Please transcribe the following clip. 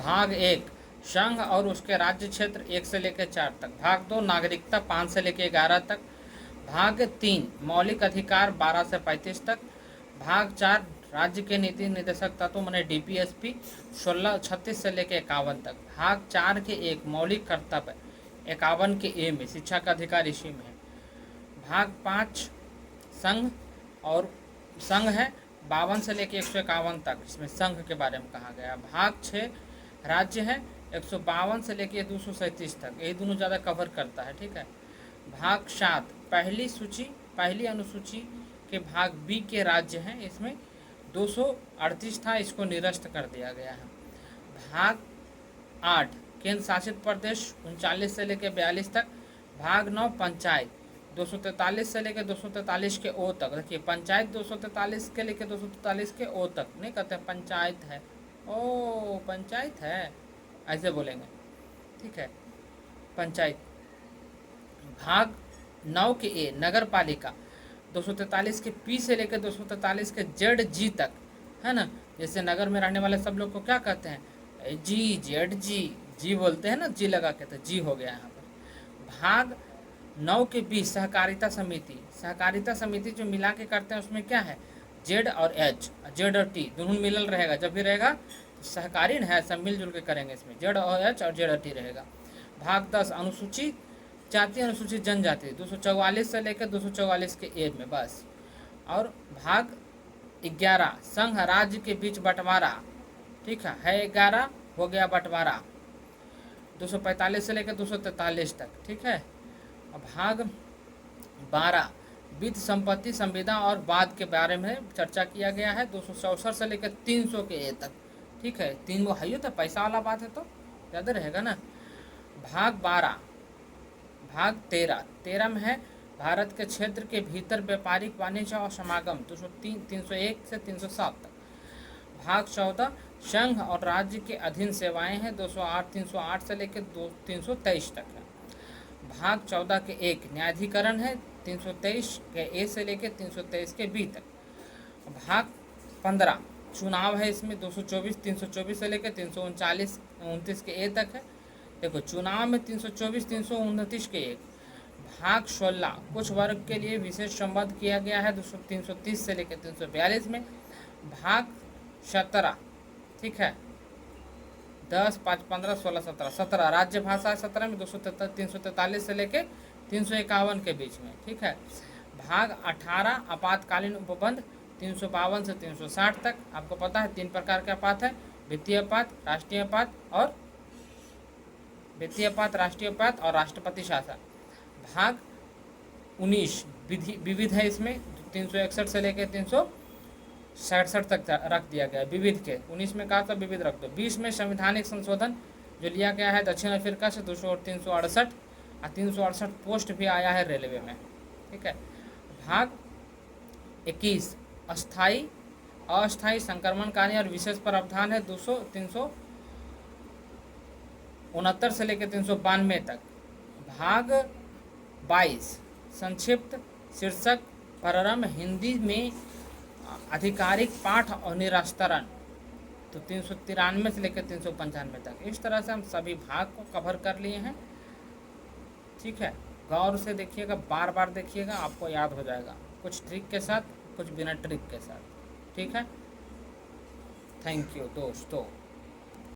भाग 1 संघ और उसके राज्य क्षेत्र 1 से लेकर 4 तक। भाग 2 नागरिकता 5 से लेकर 11 तक। भाग 3 मौलिक अधिकार 12 से 35 तक। भाग 4 राज्य के नीति निर्देशक तत्व मैंने डीपीएसपी 1636 से लेकर 51 तक। भाग 4 के 1 मौलिक कर्तव्य 51 के ए में शिक्षा का अधिकार इसी में है। भाग 5 संघ और संघ है 52 से लेकर 151 तक, इसमें संघ के बारे में कहा गया। भाग 6 राज्य है 152 से लेकर 237 तक, यही दोनों ज़्यादा कवर करता है, ठीक है। भाग 7 पहली अनुसूची के भाग बी के राज्य हैं, इसमें 238 था, इसको निरस्त कर दिया गया है। भाग 8 केंद्र शासित प्रदेश 39 से लेकर 42 तक। भाग 9 पंचायत 243 से लेकर 243 के ओ तक। देखिए पंचायत 243 के लेकर 243 के ओ तक नहीं कहते पंचायत है, ओ पंचायत है ऐसे बोलेंगे, ठीक है, पंचायत। भाग 9 के ए नगर पालिका 243 के पी से लेकर 243 के जेड जी तक, है ना। जैसे नगर में रहने वाले सब लोग को क्या कहते हैं, जी, जेड जी बोलते हैं ना, जी लगा के, तो जी हो गया यहाँ पर। भाग 9 के बी सहकारिता समिति जो मिला के करते हैं उसमें क्या है, जेड और एच, जेड और टी दोनों मिलल रहेगा, जब भी रहेगा तो सहकारी है, सब मिलजुल के करेंगे, इसमें जेड और एच और जेड और टी रहेगा। भाग 10 अनुसूचित जाति अनुसूचित जनजाति 244 से लेकर 244 के ए में बस। और भाग 11 संघ राज्य के बीच बंटवारा, ठीक है 11 हो गया बंटवारा 245 से लेकर 243 तक, ठीक है। भाग 12 वित्त संपत्ति संविदा और वाद के बारे में चर्चा किया गया है 264 से लेकर 300 के ए तक, ठीक है। 3 वो है तो पैसा वाला बात है तो ज़्यादा रहेगा ना। भाग 12 भाग 13 में है भारत के क्षेत्र के भीतर व्यापारिक वाणिज्य और समागम 301 से 307 तक। भाग 14 संघ और राज्य के अधीन सेवाएं हैं 308 से लेकर 323 तक है। भाग 14 के 1 न्यायाधिकरण है 323 के ए से लेकर 323 के बी तक। भाग 15 चुनाव है, इसमें 324 से लेकर 339 के ए तक है। देखो चुनाव में 324 329 के 1। भाग 16 कुछ वर्ग के लिए विशेष संबद्ध किया गया है 330 से लेकर 342 में। भाग 17, ठीक है 10, 5, 15, 16, 17 राज्य भाषा है 17 में 343 से लेकर 351 के बीच में, ठीक है। भाग 18 आपातकालीन उपबंध 352 से 360 तक। आपको पता है 3 प्रकार के आपात है, वित्तीय आपात, राष्ट्रीय आपात और राष्ट्रपति शासन। भाग 19 विविध है, इसमें 361 से लेकर 367 तक रख दिया गया है विविध के। 19 में कहा था विविध रख दो। 20 में संवैधानिक संशोधन जो लिया गया है दक्षिण अफ्रीका से 368 और 368 पोस्ट भी आया है रेलवे में, ठीक है। भाग 21 अस्थायी संक्रमणकारी और विशेष प्रावधान है 369 से लेकर 392 तक। भाग 22 संक्षिप्त शीर्षक प्रारंभ हिंदी में आधिकारिक पाठ और निरास्तरण तो 393 से लेकर 395 तक। इस तरह से हम सभी भाग को कवर कर लिए हैं, ठीक है। गौर से देखिएगा, बार बार देखिएगा, आपको याद हो जाएगा, कुछ ट्रिक के साथ, कुछ बिना ट्रिक के साथ, ठीक है। थैंक यू दोस्तों।